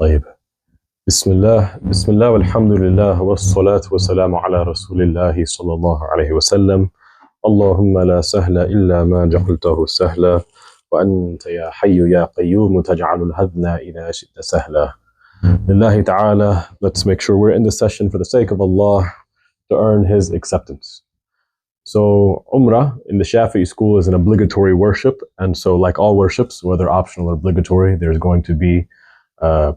طيب. بسم الله والحمد لله والصلاة والسلام على رسول الله صلى الله عليه وسلم. اللهم لا سهل إلا ما جعلته سهلا وأنت يا حي يا قيوم تجعل الهدن إذا شئت سهلا. Lillahi ta'ala, let's make sure we're in the session for the sake of Allah to earn His acceptance. So Umrah in the Syafi'i school is an obligatory worship, and so like all worships, whether optional or obligatory, there's going to be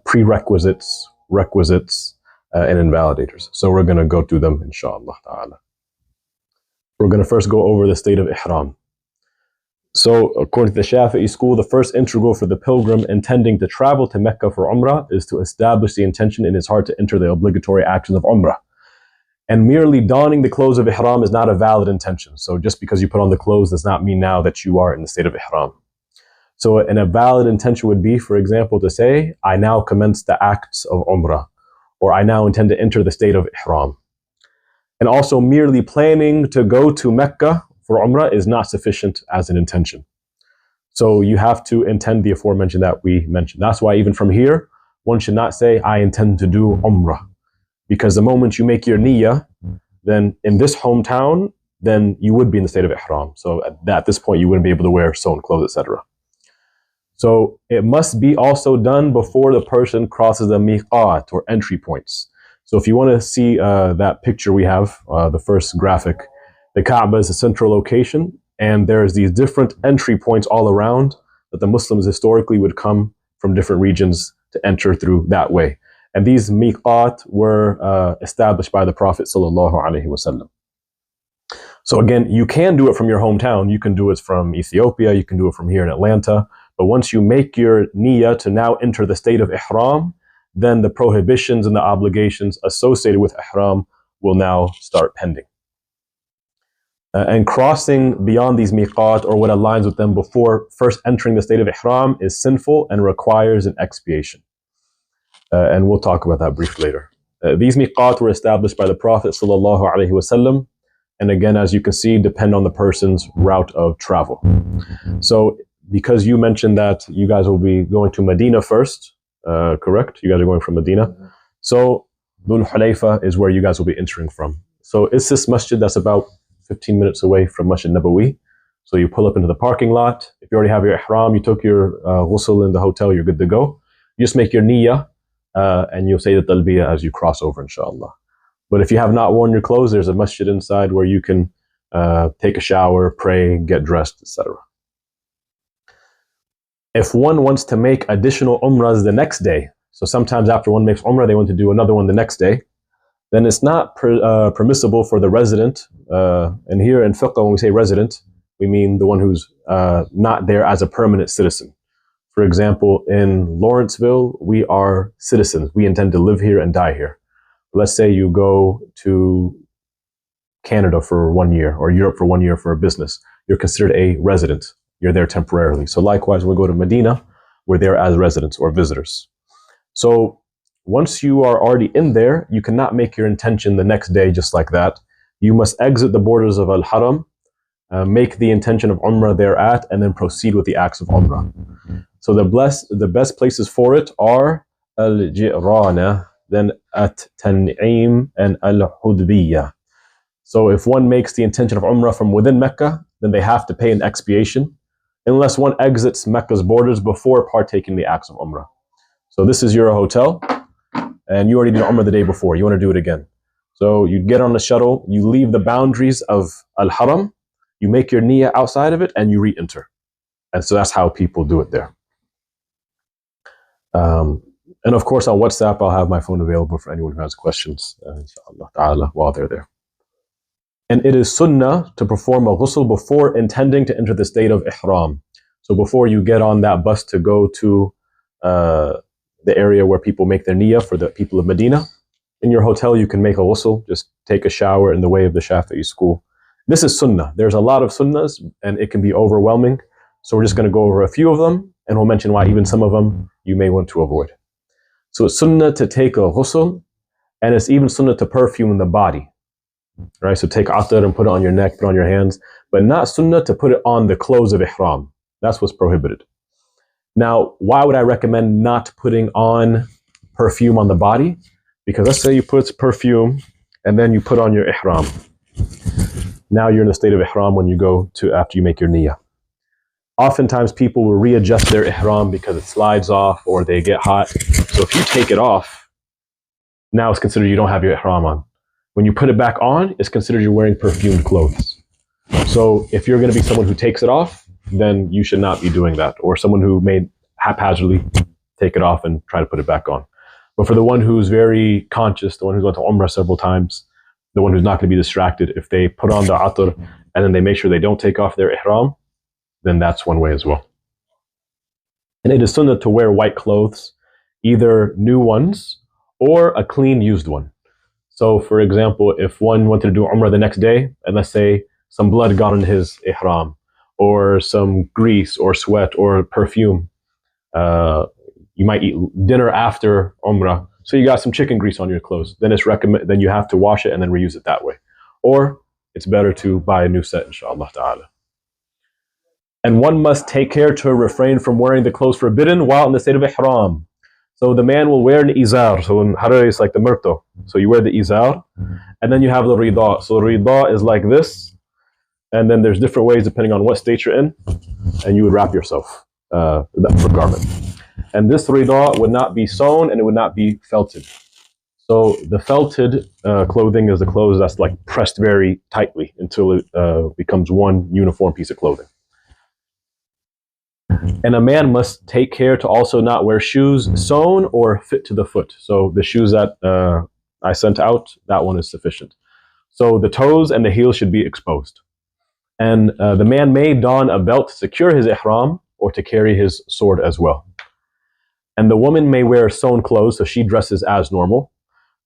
prerequisites, requisites, and invalidators. So we're going to go through them, inshallah ta'ala. We're going to first go over the state of ihram. So according to the Syafi'i school, the first integral for the pilgrim intending to travel to Mecca for Umrah is to establish the intention in his heart to enter the obligatory actions of Umrah. And merely donning the clothes of ihram is not a valid intention. So just because you put on the clothes does not mean now that you are in the state of ihram. So a valid intention would be, for example, to say, I now commence the acts of Umrah, or I now intend to enter the state of ihram. And also merely planning to go to Mecca for Umrah is not sufficient as an intention. So you have to intend the aforementioned that we mentioned. That's why even from here, one should not say, I intend to do Umrah. Because the moment you make your niyyah, then in this hometown, then you would be in the state of ihram. So at this point, you wouldn't be able to wear sewn clothes, etc. So it must be also done before the person crosses the miqat or entry points. So if you want to see that picture we have, the first graphic, the Kaaba is a central location, and there's these different entry points all around that the Muslims historically would come from different regions to enter through that way. And these miqat were established by the Prophet sallallahu alaihi wasallam. So again, you can do it from your hometown. You can do it from Ethiopia. You can do it from here in Atlanta. But once you make your niyyah to now enter the state of ihram, then the prohibitions and the obligations associated with ihram will now start pending. And crossing beyond these miqat or what aligns with them before first entering the state of ihram is sinful and requires an expiation. And we'll talk about that briefly later. These miqat were established by the Prophet sallallahu alaihi wasallam, and again, as you can see, depend on the person's route of travel. So because you mentioned that you guys will be going to Medina first, correct? You guys are going from Medina. So Dhul Hulayfa is where you guys will be entering from. So it's this masjid that's about 15 minutes away from Masjid Nabawi. So you pull up into the parking lot. If you already have your ihram, you took your ghusl in the hotel, you're good to go. You just make your niyyah and you'll say the talbiyah as you cross over, inshallah. But if you have not worn your clothes, there's a masjid inside where you can take a shower, pray, get dressed, etc. If one wants to make additional umrahs the next day, so sometimes after one makes umrah, they want to do another one the next day, then it's not permissible for the resident, and here in fiqh, when we say resident, we mean the one who's not there as a permanent citizen. For example, in Lawrenceville, we are citizens. We intend to live here and die here. Let's say you go to Canada for 1 year or Europe for 1 year for a business. You're considered a resident. You're there temporarily. So likewise, when we go to Medina, we're there as residents or visitors. So once you are already in there, you cannot make your intention the next day just like that. You must exit the borders of Al-Haram, make the intention of Umrah thereat, and then proceed with the acts of Umrah. So the best places for it are Al-Ji'rana, then At-Tan'im, and Al-Hudbiyah. So if one makes the intention of Umrah from within Mecca, then they have to pay an expiation, unless one exits Mecca's borders before partaking the acts of Umrah. So this is your hotel, and you already did Umrah the day before. You want to do it again. So you get on the shuttle, you leave the boundaries of Al-Haram, you make your niyyah outside of it, and you re-enter. And so that's how people do it there. And of course, on WhatsApp, I'll have my phone available for anyone who has questions, inshallah ta'ala, while they're there. And it is sunnah to perform a ghusl before intending to enter the state of ihram. So before you get on that bus to go to the area where people make their niyyah for the people of Medina, in your hotel, you can make a ghusl, just take a shower in the way of the Shafi'i school. This is sunnah. There's a lot of sunnahs, and it can be overwhelming. So we're just going to go over a few of them, and we'll mention why even some of them you may want to avoid. So it's sunnah to take a ghusl, and it's even sunnah to perfume the body. Right? So take atar and put it on your neck, put it on your hands, but not sunnah to put it on the clothes of ihram. That's what's prohibited. Now, why would I recommend not putting on perfume on the body. Because let's say you put perfume and then you put on your ihram. Now you're in the state of ihram when you go to, after you make your niyyah. Oftentimes people will readjust their ihram because it slides off or they get hot. So if you take it off, now it's considered you don't have your ihram on. When you put it back on, it's considered you're wearing perfumed clothes. So if you're going to be someone who takes it off, then you should not be doing that. Or someone who may haphazardly take it off and try to put it back on. But for the one who's very conscious, the one who's gone to Umrah several times, the one who's not going to be distracted, if they put on the atr and then they make sure they don't take off their ihram, then that's one way as well. And it is sunnah to wear white clothes, either new ones or a clean used one. So for example, if one wanted to do Umrah the next day, and let's say some blood got on his ihram, or some grease or sweat or perfume, you might eat dinner after Umrah, so you got some chicken grease on your clothes, then it's then you have to wash it and then reuse it that way. Or it's better to buy a new set, inshallah ta'ala. And one must take care to refrain from wearing the clothes forbidden while in the state of ihram. So the man will wear an izar. So in Harari, it's like the murto. So you wear the izar, and then you have the rida. So rida is like this, and then there's different ways depending on what state you're in, and you would wrap yourself for garment. And this rida would not be sewn, and it would not be felted. So the felted clothing is the clothes that's like pressed very tightly until it becomes one uniform piece of clothing. And a man must take care to also not wear shoes sewn or fit to the foot. So the shoes that I sent out, that one is sufficient. So the toes and the heels should be exposed. And the man may don a belt to secure his ihram or to carry his sword as well. And the woman may wear sewn clothes, so she dresses as normal.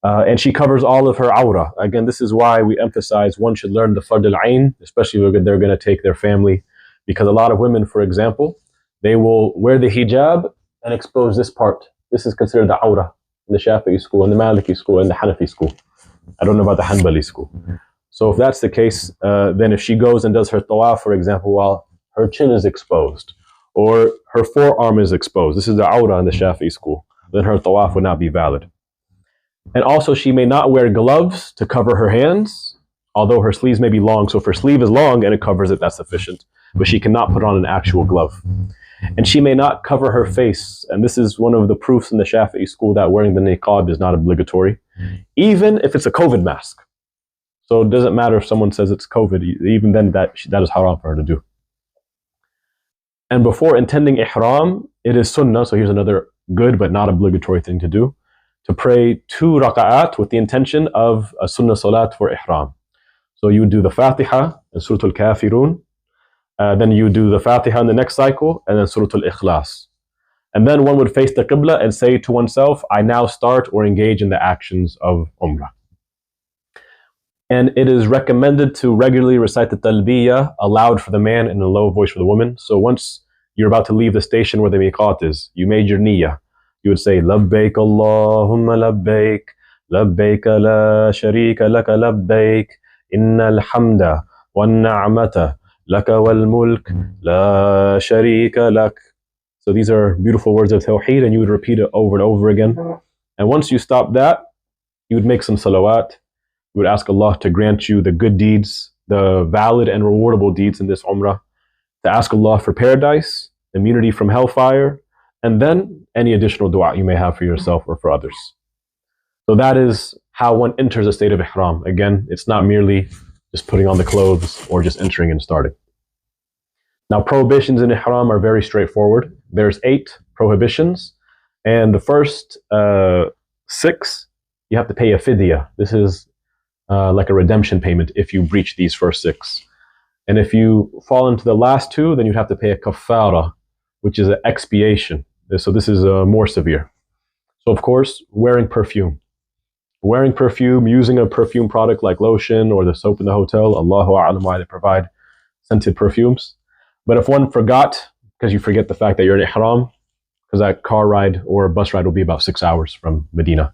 And she covers all of her awrah. Again, this is why we emphasize one should learn the fard al-ain, especially if they're going to take their family. Because a lot of women, for example, they will wear the hijab and expose this part. This is considered the awrah in the Syafi'i school, in the Maliki school, and the Hanafi school. I don't know about the Hanbali school. So if that's the case, then if she goes and does her tawaf, for example, while her chin is exposed, or her forearm is exposed, this is the awrah in the Syafi'i school, then her tawaf would not be valid. And also she may not wear gloves to cover her hands, although her sleeves may be long. So if her sleeve is long and it covers it, that's sufficient. But she cannot put on an actual glove. And she may not cover her face. And this is one of the proofs in the Shafi'i school that wearing the niqab is not obligatory, even if it's a COVID mask. So it doesn't matter if someone says it's COVID, even then that is haram for her to do. And before intending ihram, it is sunnah, so here's another good but not obligatory thing to do, to pray 2 raka'at with the intention of a sunnah salat for ihram. So you would do the Fatiha and Surah Al-Kafirun, then you do the Fatiha in the next cycle, and then Surah Al-Ikhlas. And then one would face the Qibla and say to oneself, I now start or engage in the actions of Umrah. And it is recommended to regularly recite the Talbiyah aloud for the man and a low voice for the woman. So once you're about to leave the station where the miqat is, you made your niyyah, you would say, Labbaik Allahumma labbaik, labbaik la sharika laka labbaik, innal hamda wan na'mata laka wal mulk la sharika lak. So these are beautiful words of Tawheed, and you would repeat it over and over again. And once you stop that, you would make some salawat. You would ask Allah to grant you the good deeds, the valid and rewardable deeds in this Umrah, to ask Allah for paradise, immunity from hellfire, and then any additional dua you may have for yourself or for others. So that is how one enters a state of ihram. Again, it's not merely just putting on the clothes or just entering and starting. Now, prohibitions in ihram are very straightforward. There's 8 prohibitions, and the first 6, you have to pay a fidyah. This is like a redemption payment if you breach these first 6. And if you fall into the last 2, then you'd have to pay a kafara, which is an expiation. So this is more severe. So of course, wearing perfume. Wearing perfume, using a perfume product like lotion or the soap in the hotel, Allahu a'lam why they provide scented perfumes. But if one forgot, because you forget the fact that you're in ihram, because that car ride or bus ride will be about 6 hours from Medina,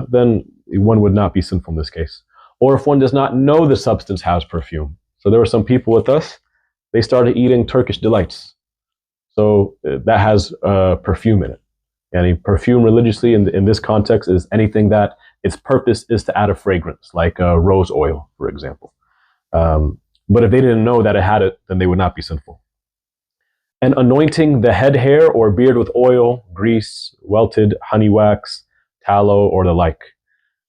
then one would not be sinful in this case. Or if one does not know the substance has perfume. So there were some people with us, they started eating Turkish delights. So that has perfume in it. Yani perfume religiously in this context is anything that its purpose is to add a fragrance, like rose oil, for example. But if they didn't know that it had it, then they would not be sinful. And anointing the head hair or beard with oil, grease, welted honey wax, tallow, or the like.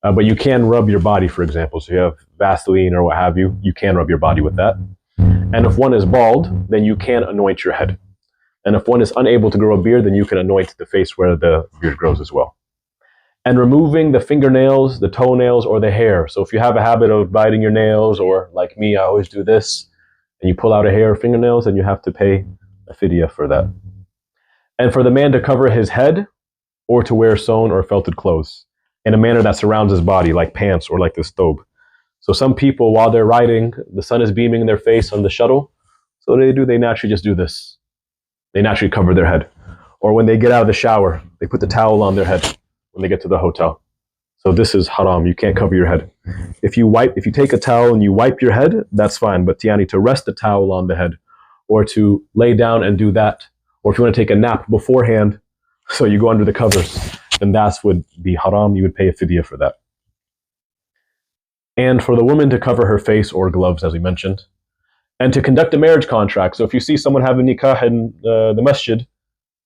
But you can rub your body, for example. So you have Vaseline or what have you, you can rub your body with that. And if one is bald, then you can anoint your head. And if one is unable to grow a beard, then you can anoint the face where the beard grows as well. And removing the fingernails, the toenails, or the hair. So if you have a habit of biting your nails, or like me, I always do this, and you pull out a hair or fingernails, then you have to pay a fidya for that. And for the man to cover his head, or to wear sewn or felted clothes in a manner that surrounds his body, like pants or like this thobe. So some people, while they're riding, the sun is beaming in their face on the shuttle. So what do? They naturally just do this. They naturally cover their head. Or when they get out of the shower, they put the towel on their head when they get to the hotel. So this is haram. You can't cover your head. If you take a towel and you wipe your head, that's fine. But tiani, to rest the towel on the head, or to lay down and do that, or if you want to take a nap beforehand, so you go under the covers, then that would be haram. You would pay a fidya for that. And for the woman to cover her face or gloves, as we mentioned, and to conduct a marriage contract. So if you see someone having nikah in the masjid,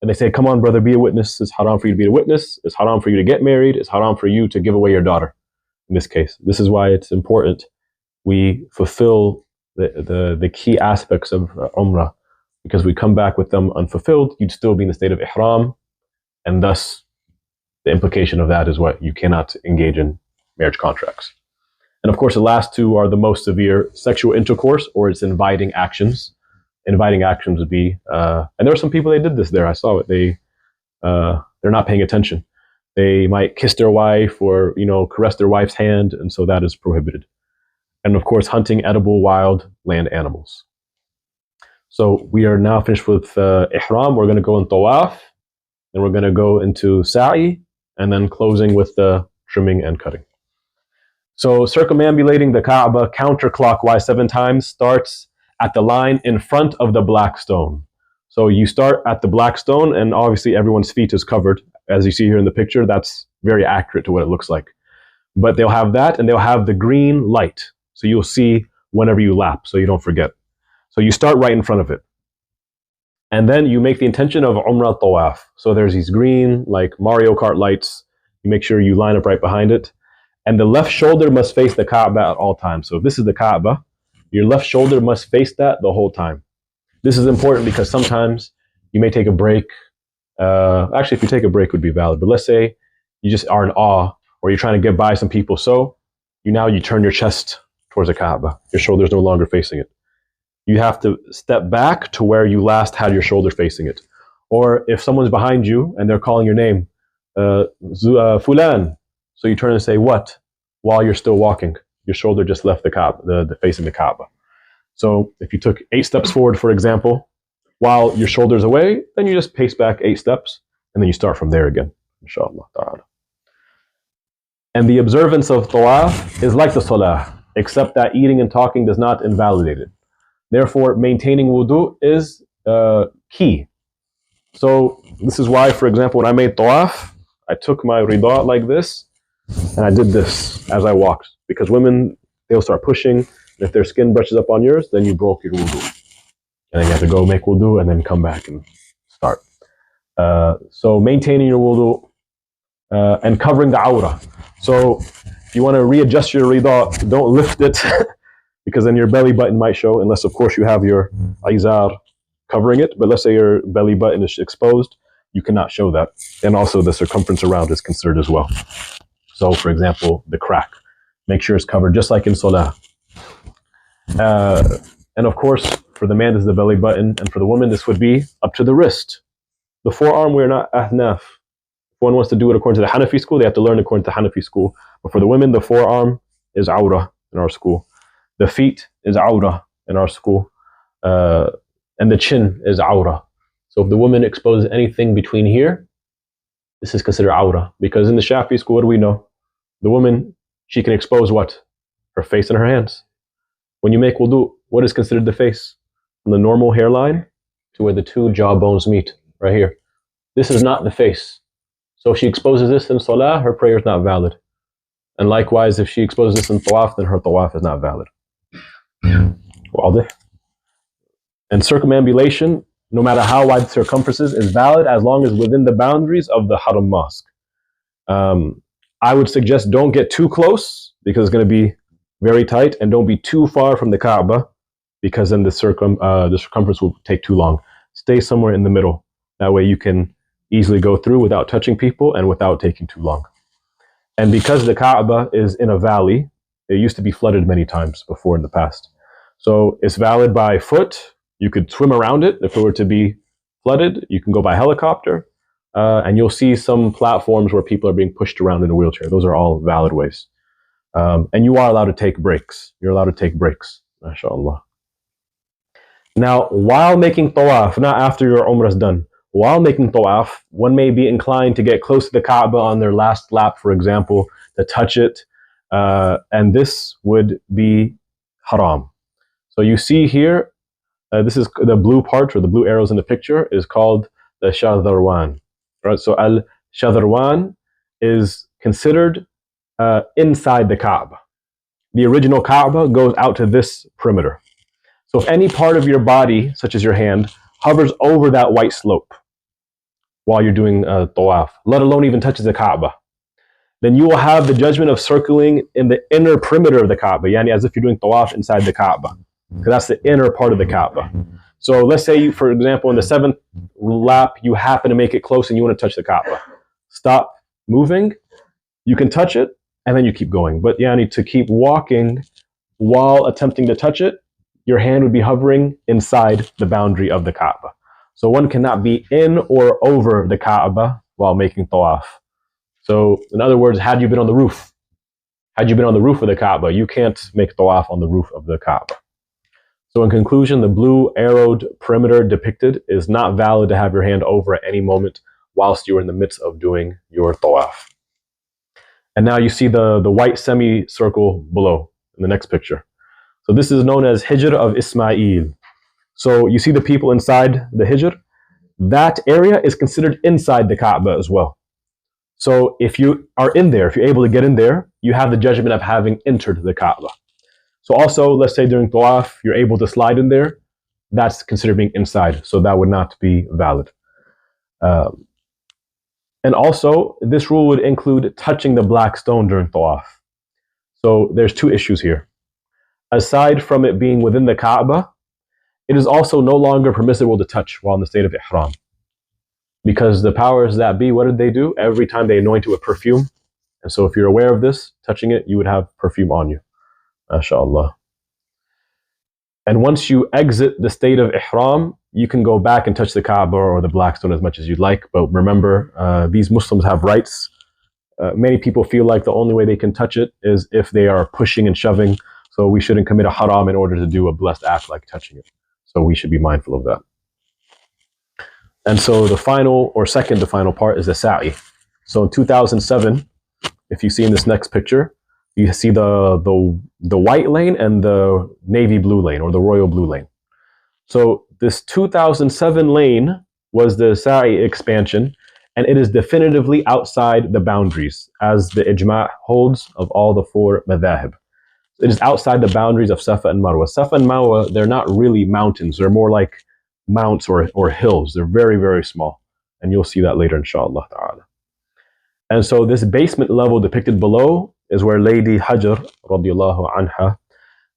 and they say, come on, brother, be a witness. It's haram for you to be a witness. It's haram for you to get married. It's haram for you to give away your daughter, in this case. This is why it's important we fulfill the key aspects of umrah, because we come back with them unfulfilled, you'd still be in the state of ihram, and thus the implication of that is what? You cannot engage in marriage contracts. And of course, the last two are the most severe: sexual intercourse or its inviting actions. Inviting actions would be, and there were some people, they did this there. I saw it. They're not paying attention. They might kiss their wife or, caress their wife's hand, and so that is prohibited. And of course, hunting edible wild land animals. So we are now finished with ihram. We're going to go in tawaf, and we're going to go into sa'i, and then closing with the trimming and cutting. So circumambulating the Kaaba counterclockwise 7 times starts at the line in front of the black stone. So you start at the black stone, and obviously everyone's feet is covered. As you see here in the picture, that's very accurate to what it looks like. But they'll have that, and they'll have the green light. So you'll see whenever you lap, so you don't forget. So you start right in front of it. And then you make the intention of Umrah Tawaf. So there's these green, like Mario Kart lights. You make sure you line up right behind it. And the left shoulder must face the Kaaba at all times. So if this is the Kaaba, your left shoulder must face that the whole time. This is important because sometimes you may take a break. Actually, if you take a break, it would be valid. But let's say you just are in awe, or you're trying to get by some people. So you turn your chest towards the Kaaba. Your shoulder's no longer facing it. You have to step back to where you last had your shoulder facing it. Or if someone's behind you and they're calling your name, Fulan, so you turn and say, what? While you're still walking. Your shoulder just left the Kaaba, the facing the Kaaba. So if you took 8 steps forward, for example, while your shoulder's away, then you just pace back 8 steps, and then you start from there again, inshallah ta'ala. And the observance of tawaf is like the salah, except that eating and talking does not invalidate it. Therefore, maintaining wudu is key. So this is why, for example, when I made tawaf, I took my rida like this, and I did this as I walked. Because women, they'll start pushing, and if their skin brushes up on yours, then you broke your wudu. And then you have to go make wudu and then come back and start. So maintaining your wudu and covering the awrah. So if you want to readjust your rida, don't lift it because then your belly button might show, unless of course you have your izar covering it. But let's say your belly button is exposed, you cannot show that. And also the circumference around is considered as well. So for example, the crack, make sure it's covered just like in salah. And of course, for the man, this is the belly button, and for the woman, this would be up to the wrist. The forearm, we're not ahnaf. If one wants to do it according to the Hanafi school, they have to learn according to the Hanafi school. But for the women, the forearm is awrah in our school. The feet is awrah in our school. And the chin is awrah. So if the woman exposes anything between here, this is considered awrah. Because in the Syafi'i school, what do we know? The woman, she can expose what? Her face and her hands. When you make wudu, what is considered the face? From the normal hairline to where the 2 jawbones meet, right here. This is not the face. So if she exposes this in salah, her prayer is not valid. And likewise, if she exposes this in tawaf, then her tawaf is not valid. واضح? And circumambulation, no matter how wide the circumference is valid as long as within the boundaries of the Haram mosque. I would suggest don't get too close because it's going to be very tight, and don't be too far from the Kaaba because then the circumference will take too long. Stay somewhere in the middle. That way you can easily go through without touching people and without taking too long. And because the Kaaba is in a valley, it used to be flooded many times before in the past. So it's valid by foot. You could swim around it if it were to be flooded. You can go by helicopter. And you'll see some platforms where people are being pushed around in a wheelchair. Those are all valid ways. And you are allowed to take breaks. You're allowed to take breaks, mashallah. Now, while making tawaf, not after your umrah is done, while making tawaf, one may be inclined to get close to the Kaaba on their last lap, for example, to touch it. And this would be haram. So you see here, this is the blue part, or the blue arrows in the picture, is called the shadharwan. Right? So al-shadharwan is considered inside the Kaaba. The original Kaaba goes out to this perimeter. So if any part of your body, such as your hand, hovers over that white slope while you're doing tawaf, let alone even touches the Kaaba, then you will have the judgment of circling in the inner perimeter of the Kaaba, yani as if you're doing tawaf inside the Kaaba, because that's the inner part of the Kaaba. So let's say, you, for example, in the 7th lap, you happen to make it close and you want to touch the Kaaba. Stop moving. You can touch it, and then you keep going. But yani, to keep walking while attempting to touch it, your hand would be hovering inside the boundary of the Kaaba. So one cannot be in or over the Kaaba while making tawaf. So in other words, had you been on the roof of the Kaaba, you can't make tawaf on the roof of the Kaaba. So in conclusion, the blue arrowed perimeter depicted is not valid to have your hand over at any moment whilst you're in the midst of doing your tawaf. And now you see the white semicircle below in the next picture. So this is known as Hijr of Ismail. So you see the people inside the Hijr. That area is considered inside the Kaaba as well. So if you are in there, if you're able to get in there, you have the judgment of having entered the Kaaba. So also, let's say during tawaf, you're able to slide in there, that's considered being inside. So that would not be valid. And also, this rule would include touching the black stone during tawaf. So there's two issues here. Aside from it being within the Kaaba, it is also no longer permissible to touch while in the state of ihram. Because the powers that be, what did they do? Every time they anoint it with perfume. And so if you're aware of this, touching it, you would have perfume on you. MashaAllah. And once you exit the state of ihram, you can go back and touch the Kaaba or the black stone as much as you'd like. But remember, these Muslims have rights. Many people feel like the only way they can touch it is if they are pushing and shoving. So we shouldn't commit a haram in order to do a blessed act like touching it. So we should be mindful of that. And so the final, or second to final part is the sa'i. So in 2007, if you see in this next picture, you see the white lane and the navy blue lane, or the royal blue lane. So this 2007 lane was the sa'i expansion, and it is definitively outside the boundaries, as the ijma' holds of all the 4 madhahib. It is outside the boundaries of Safa and Marwa. Safa and Marwa, they're not really mountains. They're more like mounts or hills. They're very, very small. And you'll see that later, inshallah ta'ala. And so this basement level depicted below is where Lady Hajar, radiallahu anha,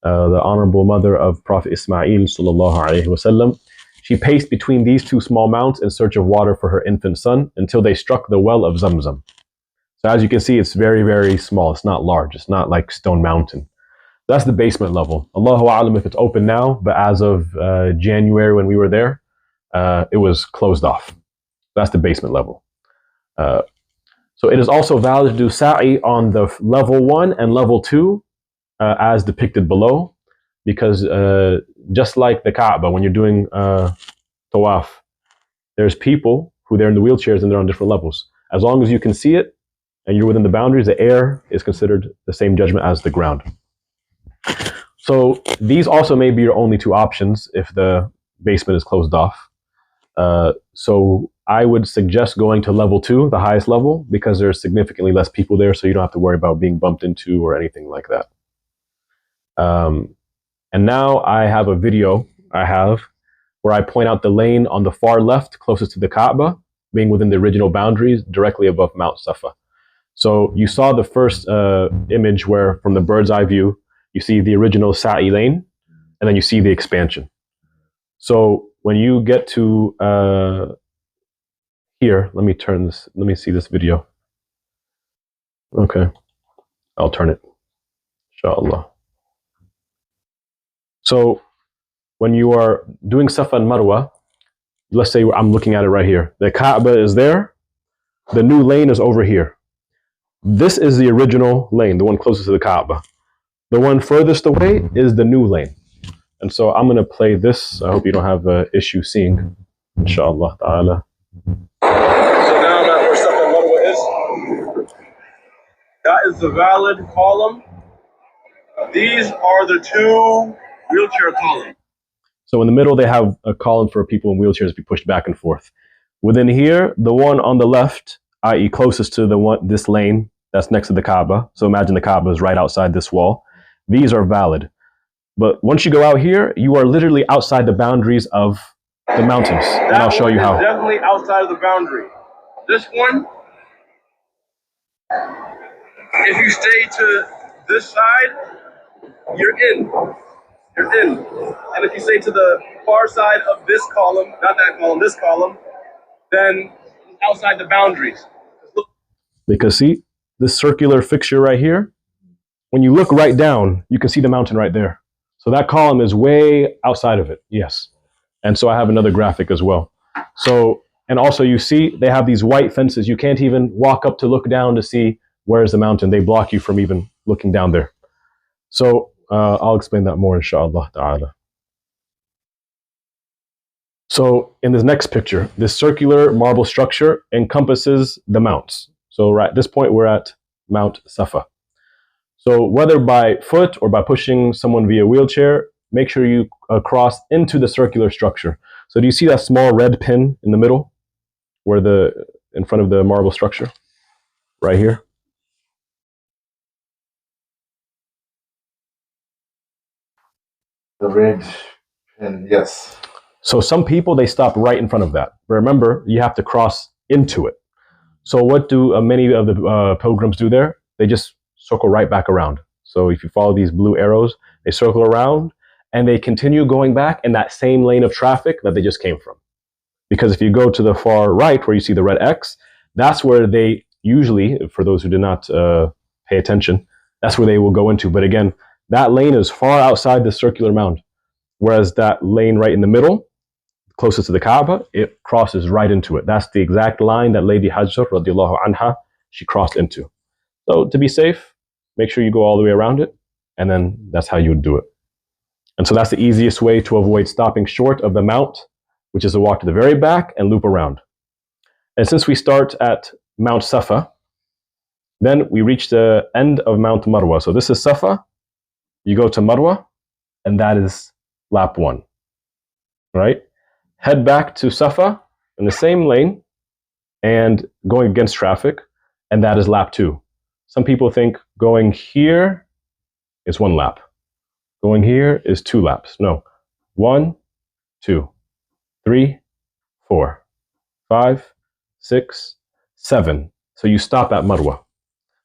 the honorable mother of Prophet Ismail, sallallahu alayhi wasallam, she paced between these 2 small mounts in search of water for her infant son until they struck the well of Zamzam. So as you can see, it's very, very small. It's not large. It's not like Stone Mountain. That's the basement level. Allahu a'lam if it's open now, but as of January when we were there, it was closed off. That's the basement level. So it is also valid to do sa'i on the level 1 and level 2 as depicted below, because just like the Kaaba, when you're doing tawaf, there's people who they're in the wheelchairs and they're on different levels. As long as you can see it and you're within the boundaries, the air is considered the same judgment as the ground. So these also may be your only 2 options if the basement is closed off. So I would suggest going to level 2, the highest level, because there's significantly less people there, so you don't have to worry about being bumped into or anything like that. And now I have a video where I point out the lane on the far left, closest to the Kaaba, being within the original boundaries, directly above Mount Safa. So you saw the first image where, from the bird's eye view, you see the original Sa'i lane, and then you see the expansion. So when you get to here, let me see this video. Okay, I'll turn it, inshallah. So when you are doing Safa and Marwa, let's say I'm looking at it right here. The Kaaba is there, the new lane is over here. This is the original lane, the one closest to the Kaaba. The one furthest away is the new lane. And so I'm going to play this. I hope you don't have an issue seeing, inshallah ta'ala. So now that where Safa and Marwa is, that is the valid column. These are the 2 wheelchair columns. So in the middle, they have a column for people in wheelchairs to be pushed back and forth. Within here, the one on the left, i.e. closest to this lane that's next to the Kaaba. So imagine the Kaaba is right outside this wall. These are valid. But once you go out here, you are literally outside the boundaries of the mountains. And I'll show you how. Definitely outside of the boundary. This one, if you stay to this side, you're in. You're in. And if you stay to the far side of this column, not that column, this column, then outside the boundaries. Because see, this circular fixture right here, when you look right down, you can see the mountain right there. So that column is way outside of it, yes. And so I have another graphic as well. So, and also you see, they have these white fences. You can't even walk up to look down to see where's the mountain. They block you from even looking down there. So I'll explain that more, inshallah ta'ala. So in this next picture, this circular marble structure encompasses the mounts. So right at this point, we're at Mount Safa. So whether by foot or by pushing someone via wheelchair, make sure you cross into the circular structure. So do you see that small red pin in the middle, in front of the marble structure, right here? The red pin, yes. So some people, they stop right in front of that. But remember, you have to cross into it. So what do many of the pilgrims do there? They just circle right back around. So if you follow these blue arrows, they circle around and they continue going back in that same lane of traffic that they just came from. Because if you go to the far right where you see the red X, that's where they usually, for those who did not pay attention, that's where they will go into. But again, that lane is far outside the circular mound. Whereas that lane right in the middle, closest to the Kaaba, it crosses right into it. That's the exact line that Lady Hajar radiallahu anha, she crossed into. So to be safe, make sure you go all the way around it, and then that's how you would do it. And so that's the easiest way to avoid stopping short of the mount, which is to walk to the very back and loop around. And since we start at Mount Safa, then we reach the end of Mount Marwa. So this is Safa, you go to Marwa, and that is lap 1, right? Head back to Safa in the same lane and going against traffic, and that is lap 2. Some people think going here is 1 lap. Going here is 2 laps. No, 1, 2, 3, 4, 5, 6, 7. So you stop at Marwa.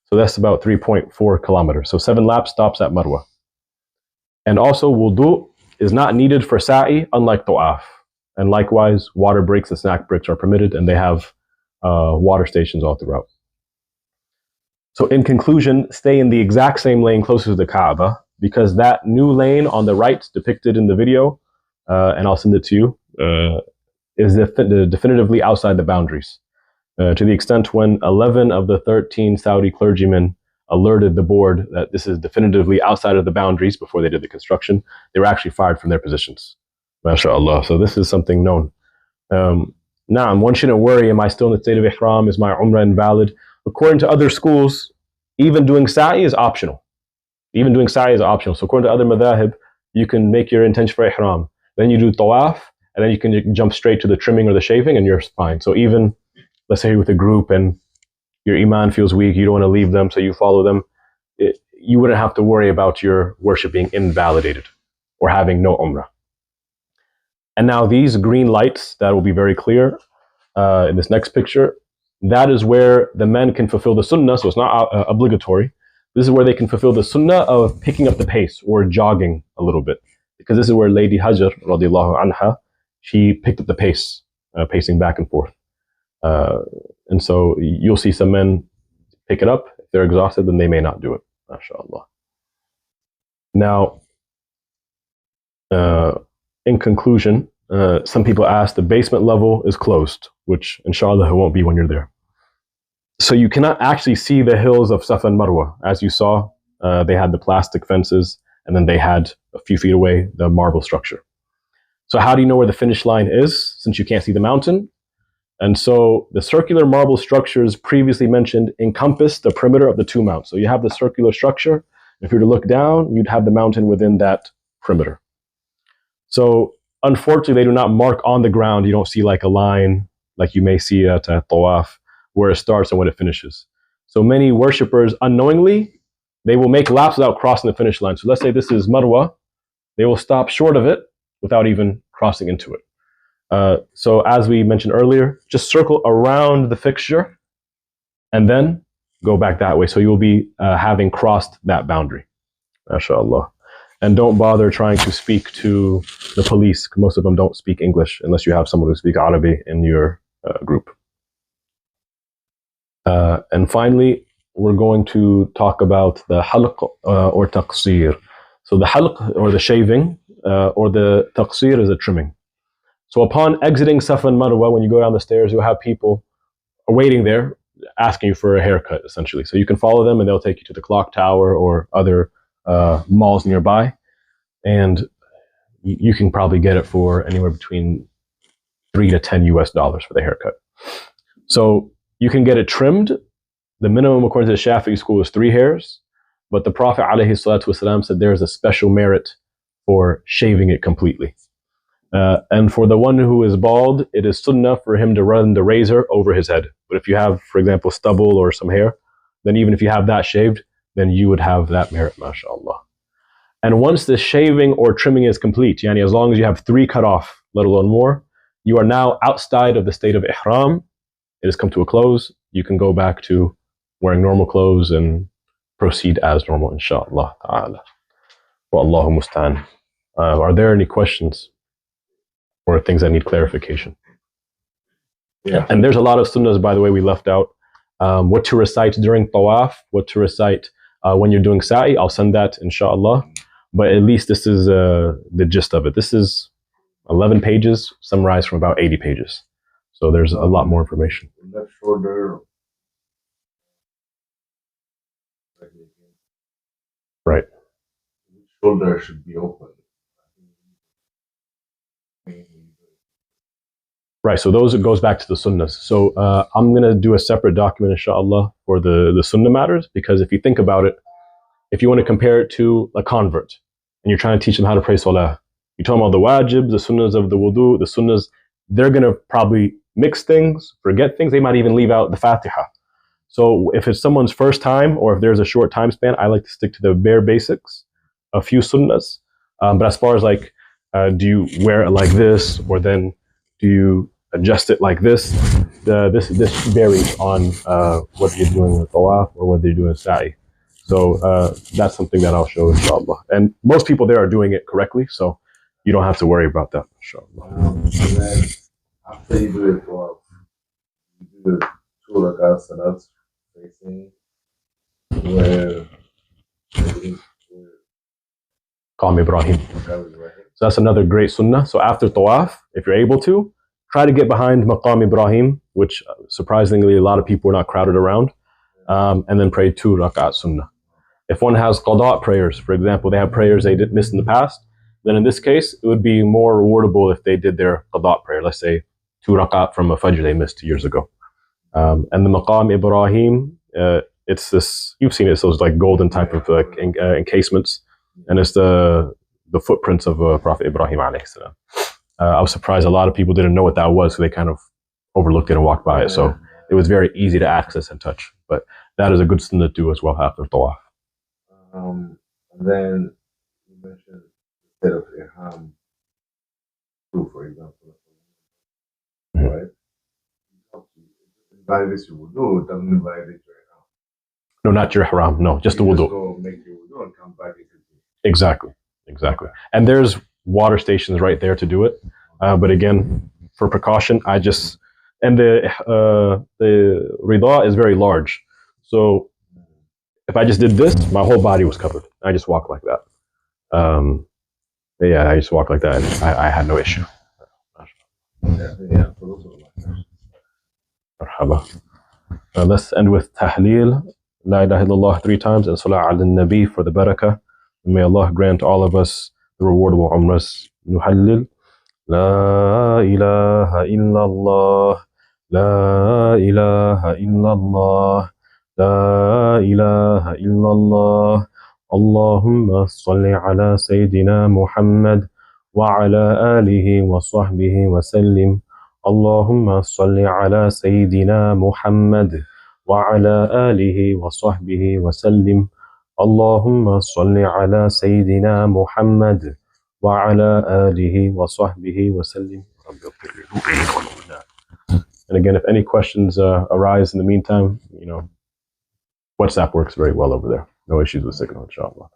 So that's about 3.4 kilometers. So 7 laps stops at Marwa. And also wudu is not needed for sa'i, unlike tawaf. And likewise, water breaks and snack breaks are permitted, and they have water stations all throughout. So in conclusion, stay in the exact same lane closest to the Kaaba, because that new lane on the right depicted in the video, and I'll send it to you, is definitively outside the boundaries. To the extent when 11 of the 13 Saudi clergymen alerted the board that this is definitively outside of the boundaries before they did the construction, they were actually fired from their positions. MashaAllah. So this is something known. Naam, one shouldn't worry, am I still in the state of ihram? Is my umrah invalid? According to other schools, even doing sa'i is optional. Even doing sa'i is optional. So according to other madhahib, you can make your intention for ihram. Then you do tawaf, and then you can jump straight to the trimming or the shaving, and you're fine. So even, let's say you're with a group and your iman feels weak, you don't want to leave them, so you follow them, you wouldn't have to worry about your worship being invalidated or having no umrah. And now these green lights, that will be very clear in this next picture, that is where the men can fulfill the sunnah, so it's not obligatory. This is where they can fulfill the sunnah of picking up the pace or jogging a little bit. Because this is where Lady Hajar, radiallahu anha, she picked up the pace, pacing back and forth. And so you'll see some men pick it up. If they're exhausted, then they may not do it. MashaAllah. Now, in conclusion, some people ask, the basement level is closed, which inshallah it won't be when you're there. So you cannot actually see the hills of Safa and Marwa. As you saw, they had the plastic fences, and then they had a few feet away the marble structure. So how do you know where the finish line is, since you can't see the mountain? And so the circular marble structures previously mentioned encompass the perimeter of the two mounts. So you have the circular structure. If you were to look down, you'd have the mountain within that perimeter. So unfortunately, they do not mark on the ground. You don't see like a line like you may see at Tawaf, where it starts and when it finishes. So many worshippers, unknowingly, they will make laps without crossing the finish line. So let's say this is Marwa. They will stop short of it without even crossing into it. So as we mentioned earlier, just circle around the fixture and then go back that way. So you'll be having crossed that boundary. MashaAllah. And don't bother trying to speak to the police. Most of them don't speak English unless you have someone who speaks Arabic in your group. And finally, we're going to talk about the halq or taqsir. So the halq, or the shaving, or the taqsir is a trimming. So upon exiting Safa and Marwa, when you go down the stairs, you'll have people waiting there asking you for a haircut, essentially. So you can follow them and they'll take you to the clock tower or other malls nearby. And you can probably get it for anywhere between $3 to $10 for the haircut. So you can get it trimmed. The minimum, according to the Syafi'i school, is 3 hairs. But the Prophet ﷺ said there is a special merit for shaving it completely. And for the one who is bald, it is sunnah for him to run the razor over his head. But if you have, for example, stubble or some hair, then even if you have that shaved, then you would have that merit, mashallah. And once the shaving or trimming is complete, yani as long as you have 3 cut off, let alone more, you are now outside of the state of ihram. It has come to a close. You can go back to wearing normal clothes and proceed as normal, inshallah ta'ala. Wallahu musta'an. Are there any questions or things that need clarification? Yeah. And there's a lot of sunnahs, by the way, we left out. What to recite during tawaf, what to recite when you're doing sa'i. I'll send that, inshallah. But at least this is the gist of it. This is 11 pages, summarized from about 80 pages. So there's a lot more information. Left shoulder. Right. Shoulder should be open. Right, so it goes back to the sunnahs. So I'm going to do a separate document, inshallah, for the sunnah matters, because if you think about it, if you want to compare it to a convert, and you're trying to teach them how to pray salah, you tell them all the wajibs, the sunnahs of the wudu, the sunnahs, they're going to probably mix things, forget things, they might even leave out the Fatiha. So if it's someone's first time, or if there's a short time span, I like to stick to the bare basics, a few sunnahs. But as far as like, do you wear it like this, or then do you adjust it like this? This varies on whether you're doing a tawaf or whether you're doing a sa'i. So that's something that I'll show, inshallah. And most people there are doing it correctly, so you don't have to worry about that, inshallah. And then after you do it, well, you do 2 rakats, and that's facing where Maqam Ibrahim. So that's another great sunnah. So after tawaf, if you're able to, try to get behind Maqam Ibrahim, which surprisingly a lot of people are not crowded around, and then pray 2 rakat sunnah. If one has qada prayers, for example, they have prayers they did miss in the past, then in this case, it would be more rewardable if they did their qada prayer. Let's say 2 rakat from a fajr they missed 2 years ago. And the Maqam Ibrahim, it's this, you've seen it, it's those like golden type of encasements, and it's the footprints of Prophet Ibrahim alayhi salam. I was surprised a lot of people didn't know what that was, so they kind of overlooked it and walked by it. So it was very easy to access and touch. But that is a good thing to do as well after tawaf. And then you mentioned instead of ihram, too, for example, right? Invalidate your wudu, it doesn't invalidate your ihram. No, not your haram. No, just the You wudu. just go make your wudu and come back and continue. Exactly. And there's water stations right there to do it. But again, for precaution, and the rida is very large. So if I just did this, my whole body was covered. I just walked like that. I just walked like that. I had no issue. Marhaba. Let's end with tahleel. La ilaha illallah 3 times and salah ala nabi for the barakah. May Allah grant all of us the rewardable umrahs. Nuhallil. La ilaha illallah. La ilaha illallah. La ilaha illallah. Allahumma salli ala Sayyidina Muhammad wa ala alihi wa sahbihi wa sallim. Allahumma salli ala Sayyidina Muhammad wa ala alihi wa sahbihi wa sallim. Allahumma salli ala Sayyidina Muhammad wa ala alihi wa sahbihi wa sallim. And again, if any questions arise in the meantime, WhatsApp works very well over there. No issues with signal, inshallah.